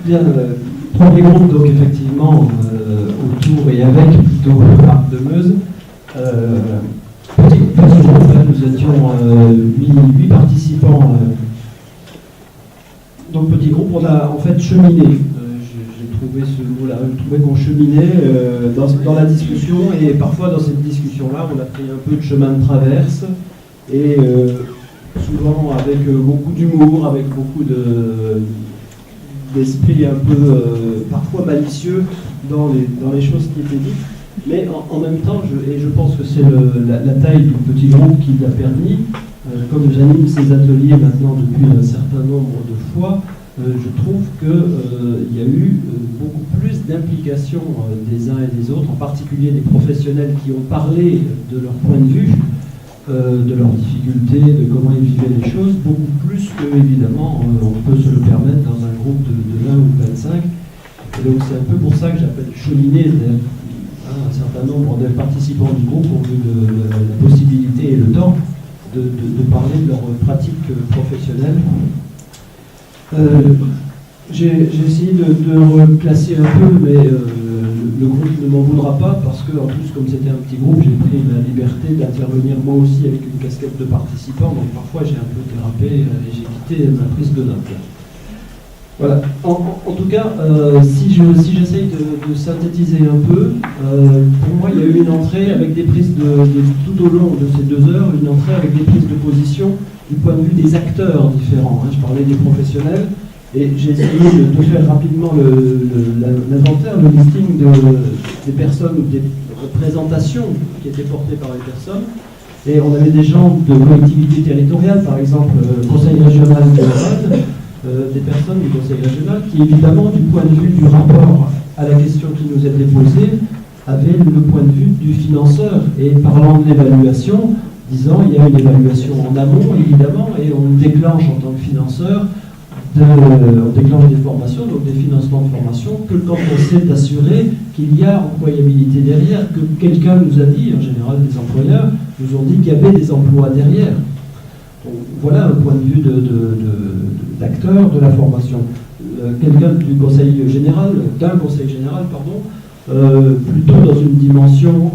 Bien, premier groupe, donc effectivement, autour et avec plutôt Marc Demeuse. Petit groupe, nous étions 8 participants. Donc petit groupe, on a en fait cheminé. J'ai trouvé ce mot-là, j'ai trouvé qu'on cheminait dans la discussion, et parfois dans cette discussion-là, on a pris un peu de chemin de traverse, et souvent avec beaucoup d'humour, avec beaucoup d'esprit un peu parfois malicieux dans les choses qui étaient dites. Mais en même temps, je pense que c'est la taille du petit groupe qui l'a permis. Comme j'anime ces ateliers maintenant depuis un certain nombre de fois, je trouve qu'il y a eu beaucoup plus d'implication des uns et des autres, en particulier des professionnels qui ont parlé de leur point de vue, de leurs difficultés, de comment ils vivaient les choses, beaucoup plus que, évidemment, on peut se le permettre dans un groupe de 20 ou 25. Et donc c'est un peu pour ça que j'appelle cheminer, c'est-à-dire un certain nombre de participants du groupe ont eu la possibilité et le temps de parler de leur pratique professionnelle. J'ai essayé de reclasser un peu, mais le groupe ne m'en voudra pas, parce que, en plus, comme c'était un petit groupe, j'ai pris la liberté d'intervenir moi aussi avec une casquette de participant, donc parfois j'ai un peu dérapé et j'ai quitté ma prise de notes. Voilà. En tout cas, si j'essaye de synthétiser un peu, pour moi, il y a eu une entrée avec des prises tout au long de ces 2 heures, une entrée avec des prises de position du point de vue des acteurs différents. Je parlais des professionnels, et j'ai essayé de faire rapidement l'inventaire, le listing des personnes ou des représentations qui étaient portées par les personnes. Et on avait des gens de collectivités territoriales, par exemple, le Conseil régional de Rennes, des personnes du Conseil régional qui, évidemment, du point de vue du rapport à la question qui nous était posée, avaient le point de vue du financeur. Et parlant de l'évaluation, disant il y a une évaluation en amont, évidemment, et on déclenche en tant que financeur, on déclenche des formations, donc des financements de formation, que quand on s'est assuré qu'il y a employabilité derrière, que quelqu'un nous a dit, en général des employeurs, nous ont dit qu'il y avait des emplois derrière. Donc, voilà un point de vue d'acteur de la formation. Quelqu'un du conseil général, plutôt dans une dimension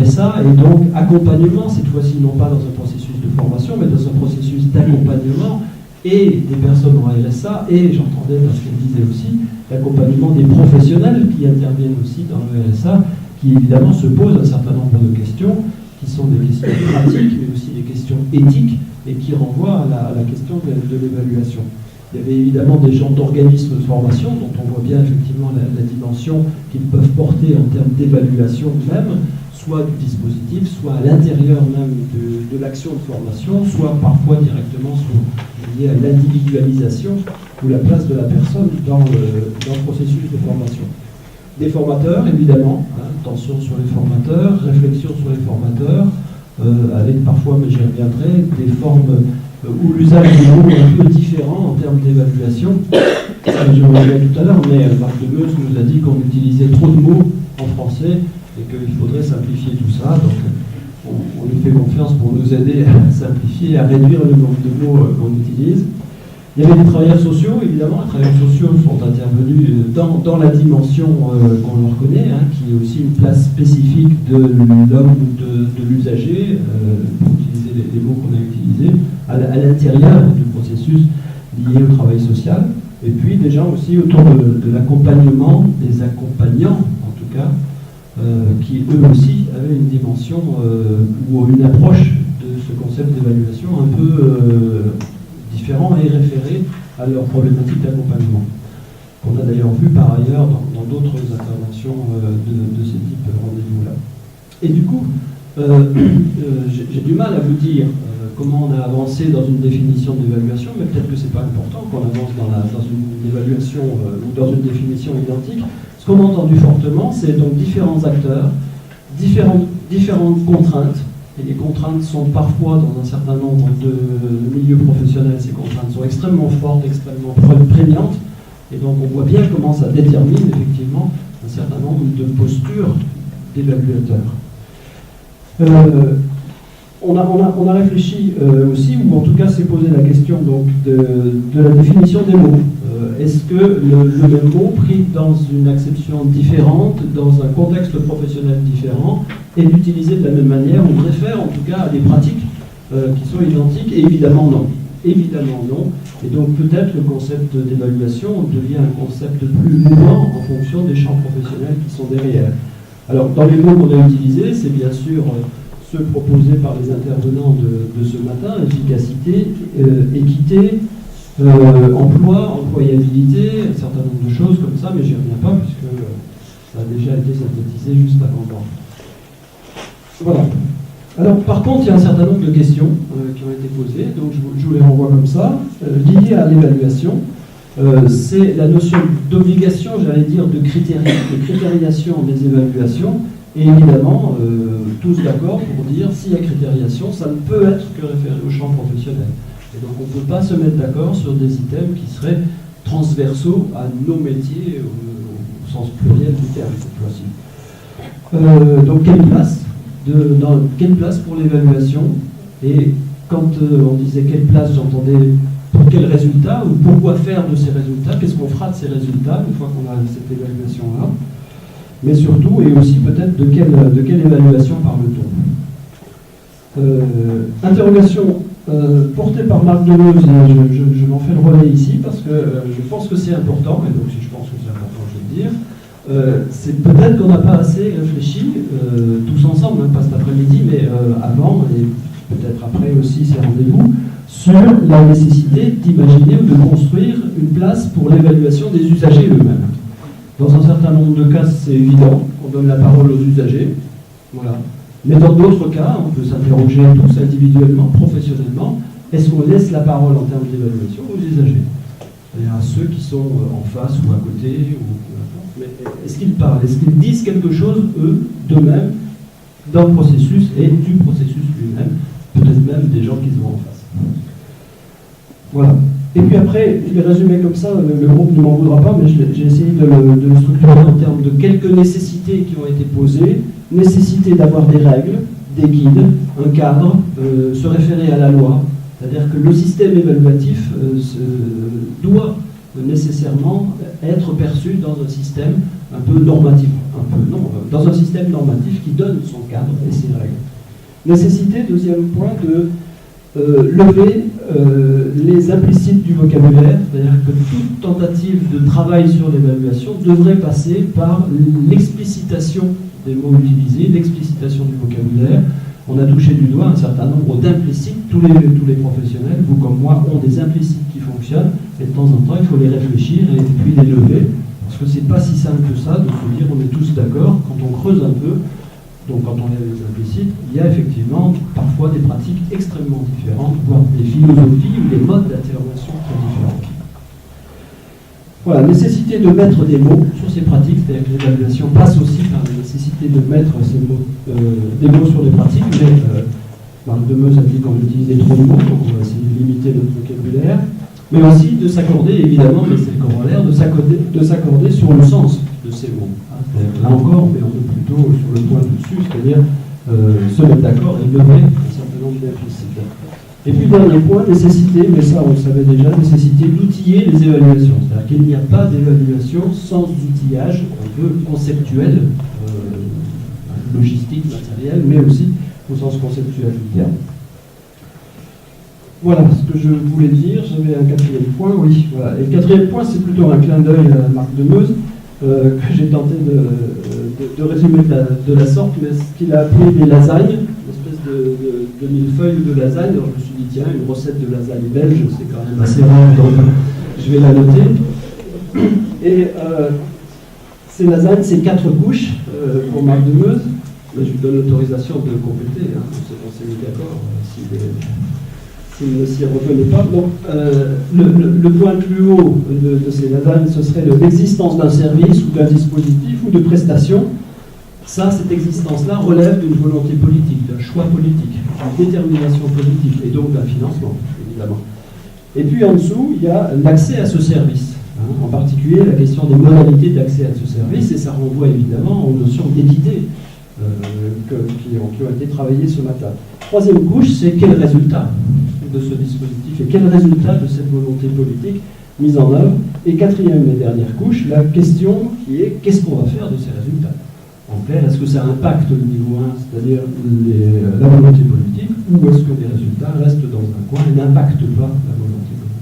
RSA, et donc accompagnement, cette fois-ci non pas dans un processus de formation, mais dans un processus d'accompagnement, et des personnes en RSA, et j'entendais dans ce qu'elle disait aussi, l'accompagnement des professionnels qui interviennent aussi dans le RSA, qui évidemment se posent un certain nombre de questions, qui sont des questions pratiques, mais aussi des questions éthiques, et qui renvoient à la question de l'évaluation. Il y avait évidemment des gens d'organismes de formation, dont on voit bien effectivement la dimension qu'ils peuvent porter en termes d'évaluation même, soit du dispositif, soit à l'intérieur même de l'action de formation, soit parfois directement lié à l'individualisation ou la place de la personne dans le processus de formation. Des formateurs, évidemment, attention sur les formateurs, réflexion sur les formateurs, avec parfois, mais j'y reviendrai, des formes où l'usage des mots est un peu différent en termes d'évaluation. Je reviendrai tout à l'heure, mais Marc Demeuse nous a dit qu'on utilisait trop de mots en français et qu'il faudrait simplifier tout ça. Donc on lui fait confiance pour nous aider à simplifier, à réduire le nombre de mots qu'on utilise. Il y avait des travailleurs sociaux, évidemment. Les travailleurs sociaux sont intervenus dans la dimension qu'on leur connaît, qui est aussi une place spécifique de l'homme ou de l'usager, pour utiliser les mots qu'on a utilisés, à l'intérieur du processus lié au travail social. Et puis des gens aussi autour de l'accompagnement, des accompagnants en tout cas, qui eux aussi avaient une dimension ou une approche de ce concept d'évaluation un peu différent et référé à leur problématique d'accompagnement. Qu'on a d'ailleurs vu par ailleurs dans d'autres interventions de ce type de rendez-vous-là. Et du coup, j'ai du mal à vous dire comment on a avancé dans une définition d'évaluation, mais peut-être que c'est pas important qu'on avance dans une évaluation ou dans une définition identique. Ce qu'on a entendu fortement, c'est donc différents acteurs, différentes contraintes, et les contraintes sont parfois, dans un certain nombre de milieux professionnels, ces contraintes sont extrêmement fortes, extrêmement prégnantes, et donc on voit bien comment ça détermine effectivement un certain nombre de postures d'évaluateurs. on a réfléchi aussi, ou en tout cas s'est posé la question donc, de la définition des mots. Est-ce que le même mot, pris dans une acception différente, dans un contexte professionnel différent, est utilisé de la même manière? On réfère en tout cas à des pratiques qui sont identiques, et évidemment non. Évidemment non. Et donc peut-être le concept d'évaluation devient un concept plus mouvant en fonction des champs professionnels qui sont derrière. Alors dans les mots qu'on a utilisés, c'est bien sûr ceux proposés par les intervenants de ce matin: efficacité, équité, emploi, employabilité, un certain nombre de choses comme ça, mais j'y reviens pas puisque ça a déjà été synthétisé juste avant. Voilà. Alors, par contre, il y a un certain nombre de questions qui ont été posées, donc je vous les renvoie comme ça. Liées à l'évaluation, c'est la notion d'obligation, j'allais dire, de critérisation des évaluations, et évidemment, tous d'accord pour dire s'il y a critérisation, ça ne peut être que référé au champ professionnel. Et donc, on ne peut pas se mettre d'accord sur des items qui seraient transversaux à nos métiers au sens pluriel du terme, cette fois-ci. Donc, quelle place pour l'évaluation? Et quand on disait quelle place, j'entendais pour quel résultat ou pourquoi faire de ces résultats, qu'est-ce qu'on fera de ces résultats une fois qu'on a cette évaluation-là, mais surtout, et aussi peut-être de quelle évaluation parle-t-on. Interrogation portée par Marc Demeuse, je m'en fais le relais ici parce que je pense que c'est important, et donc si je pense que c'est important, je vais le dire. C'est peut-être qu'on n'a pas assez réfléchi, tous ensemble, même pas cet après-midi, mais avant, et peut-être après aussi ces rendez-vous, sur la nécessité d'imaginer ou de construire une place pour l'évaluation des usagers eux-mêmes. Dans un certain nombre de cas, c'est évident, on donne la parole aux usagers, voilà. Mais dans d'autres cas, on peut s'interroger tous individuellement, professionnellement, est-ce qu'on laisse la parole en termes d'évaluation aux usagers? C'est-à-dire à ceux qui sont en face ou à côté, mais est-ce qu'ils parlent? Est-ce qu'ils disent quelque chose, eux, d'eux-mêmes, dans le processus et du processus lui-même? Peut-être même des gens qui sont en face. Voilà. Et puis après, je vais résumer comme ça, le groupe ne m'en voudra pas, mais j'ai essayé de le structurer en termes de quelques nécessités qui ont été posées. Nécessité d'avoir des règles, des guides, un cadre, se référer à la loi. C'est-à-dire que le système évaluatif doit nécessairement être perçu dans un système un peu normatif, dans un système normatif qui donne son cadre et ses règles. Nécessité, deuxième point, de lever les implicites du vocabulaire, c'est-à-dire que toute tentative de travail sur l'évaluation devrait passer par l'explicitation des mots utilisés, l'explicitation du vocabulaire. On a touché du doigt un certain nombre d'implicites. Tous les professionnels, vous comme moi, ont des implicites qui fonctionnent, et de temps en temps, il faut les réfléchir et puis les lever, parce que c'est pas si simple que ça de se dire on est tous d'accord. Quand on creuse un peu, donc quand on lève les implicites, il y a effectivement parfois des pratiques extrêmement différentes, voire des philosophies ou des modes d'intervention très différents. Voilà, nécessité de mettre des mots sur ces pratiques, c'est-à-dire que l'évaluation passe aussi par la nécessité de mettre ces mots, des mots sur les pratiques, mais Marc Demeuse a dit qu'on utilisait trop de mots, donc on va essayer de limiter notre vocabulaire, mais aussi de s'accorder, évidemment, mais c'est le corollaire, de s'accorder sur le sens de ces mots. Là encore, mais on est plutôt sur le point dessus, c'est-à-dire se mettre d'accord et lever un certain nombre d'implicites. Et puis, dernier point, nécessité, mais ça on le savait déjà, nécessité d'outiller les évaluations. C'est-à-dire qu'il n'y a pas d'évaluation sans outillage un peu conceptuel, logistique, matériel, mais aussi au sens conceptuel du terme. Voilà ce que je voulais dire. J'avais un quatrième point, oui. Voilà. Et le quatrième point, c'est plutôt un clin d'œil à Marc Demeuse, que j'ai tenté de résumer de la sorte, mais ce qu'il a appelé des lasagnes, une espèce de millefeuille ou de lasagne. Alors je me suis dit, tiens, une recette de lasagne belge, c'est quand même assez rare, donc je vais la noter. Et ces lasagnes, c'est 4 couches pour Marc Demeuse. Mais je lui donne l'autorisation de compléter, hein, on s'est mis d'accord, s'il ne s'y reconnaît pas. Donc, le point le plus haut de ces lasagnes, ce serait l'existence d'un service ou d'un dispositif ou de prestation. Ça, cette existence-là relève d'une volonté politique, d'un choix politique, d'une détermination politique, et donc d'un financement, évidemment. Et puis en dessous, il y a l'accès à ce service, hein, en particulier la question des modalités d'accès à ce service, et ça renvoie évidemment aux notions d'équité qui ont été travaillés ce matin. Troisième couche, c'est quel résultat de ce dispositif et quel résultat de cette volonté politique mise en œuvre. Et quatrième et dernière couche, la question qui est qu'est-ce qu'on va faire de ces résultats? En clair, est-ce que ça impacte le niveau 1, c'est-à-dire la volonté politique, ou est-ce que les résultats restent dans un coin et n'impactent pas la volonté politique?